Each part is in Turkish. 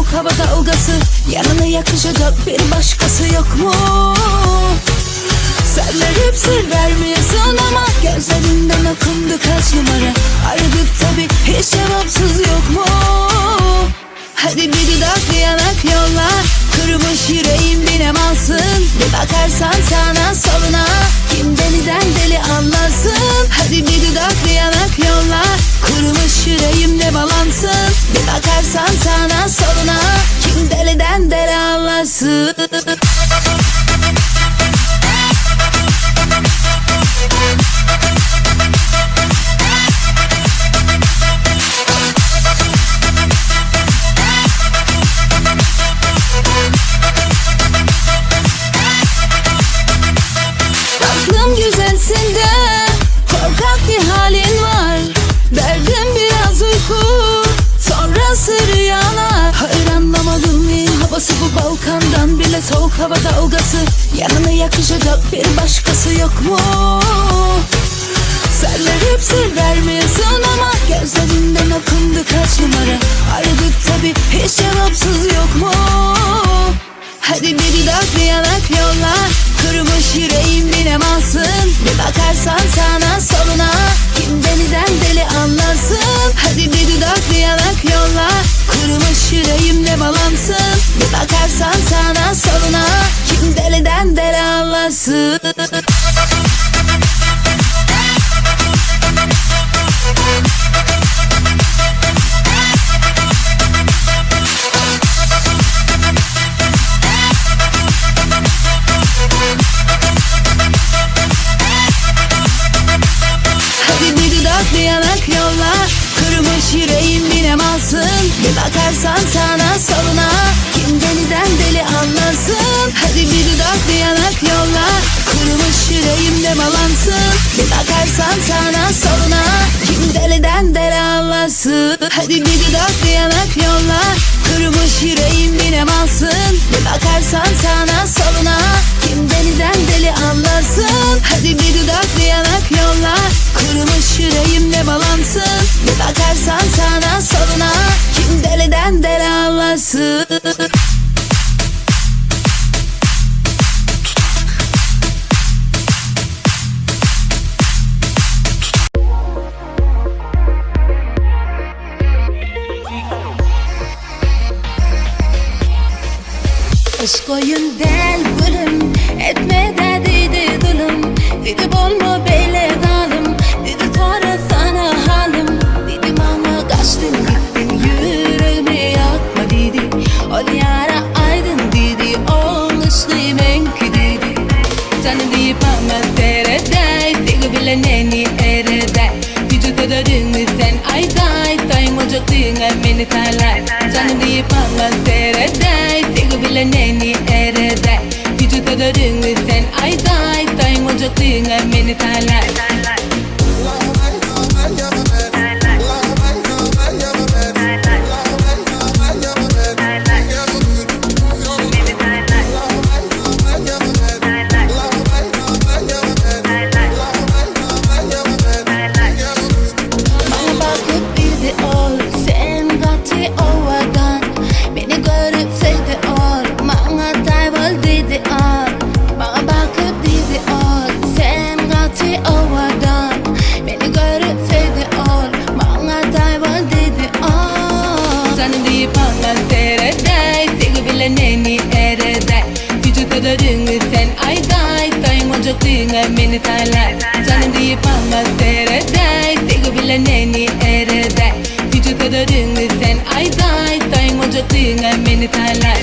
soğuk hava dalgası. Yanına yakışacak bir başkası yok mu? Senler hep sır vermiyorsun ama gözlerinden okundu kaç numara. Aradık tabi hiç cevapsız yok mu? Hadi bir dudak yanak yolla, kırmış yüreğim binem alsın. Bir bakarsan sağına soluna, kim deliden deli anlarsın. Hadi bir dudak yanak yolla, kurumuş yüreğimde balansın. Bir bakarsan sağına soluna, kim deliden deli anlarsın. Güzelsin de korkak bir halin var. Derdim biraz uyku, sonrası rüyalar. Hayır anlamadım niye havası bu Balkan'dan bile soğuk hava dalgası. Yanına yakışacak bir başkası yok mu? Senler hep sır vermiyorsun ama gözlerinden okundu kaç numara. Aradık tabi hiç cevapsız yok mu? Hadi bir dudak yanak yolla, kırmış yüreğim binem alsın. Bir bakarsan sağına soluna, kim deliden deli anlarsın. Hadi bir dudak yanak yolla, kırmış yüreğimle balansın. Bir bakarsan sağına soluna, kim deliden deli anlarsın. Yanak yolla, kırmış yüreğim binem alsın. Bir bakarsan sağına soluna, kim deliden deli anlarsın. Hadi bir dudak yanak yolla, kırmış yüreğimde balansın. Bir bakarsan sağına soluna, kim deliden deli anlarsın. Hadi bir dudak yanak yolla, kırmış yüreğim binem alsın. Bir bakarsan sağına soluna, kim deliden deli anlarsın. Hadi bir dudak yanak yolla, kırmış yüreğimle balansın. Bir bakarsan sağına soluna, kim deliden deli anlarsın. Aşk oyun del gülüm, etme dedi dulum. Dedi bolma bele dalım, dedi sonra sana halim. Dedim ama kaçtın gittin, yüreğimi yakma dedi. Ol yara aydın dedi, olmuşluyum enki dedi. Canım deyip ama terede, tek bileneni erede. Gücü kadarını sen ayday, dayım ocaklığına beni talar. Canım deyip ama terede, tek bileneni erede. Gücü kadarını sen ayday, dayım ocaklığına beni talar. Beni talar. Canım deyip ama terede, tek bileneni erede. Gücü kadarını sen ayday, dayım ocaklığına beni talar.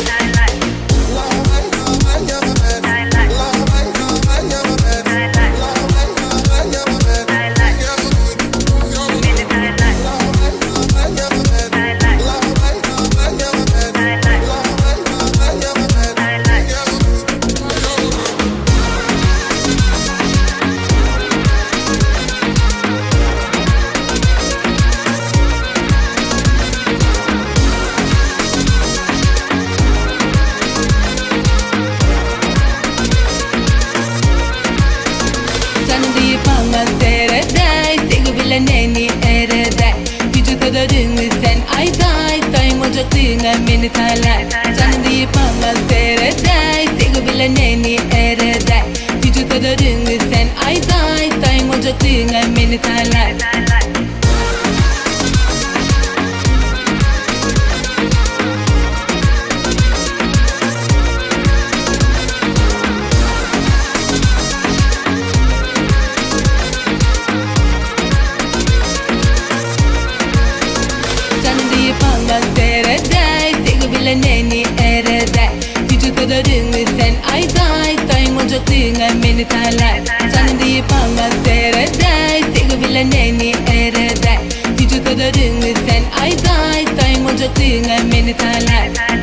beni terler. Canım deyip anlat seyreder, tek bile neni ereder. Vücut kadarını sen ayday, time ocaklığına beni terler. Neni ereder. Vücut kadarını sen ayday, time ocaklığına beni terler. Canım deyip anlat seyreder, tek bile neni ereder. Vücut kadarını sen ayday, time ocaklığına beni terler.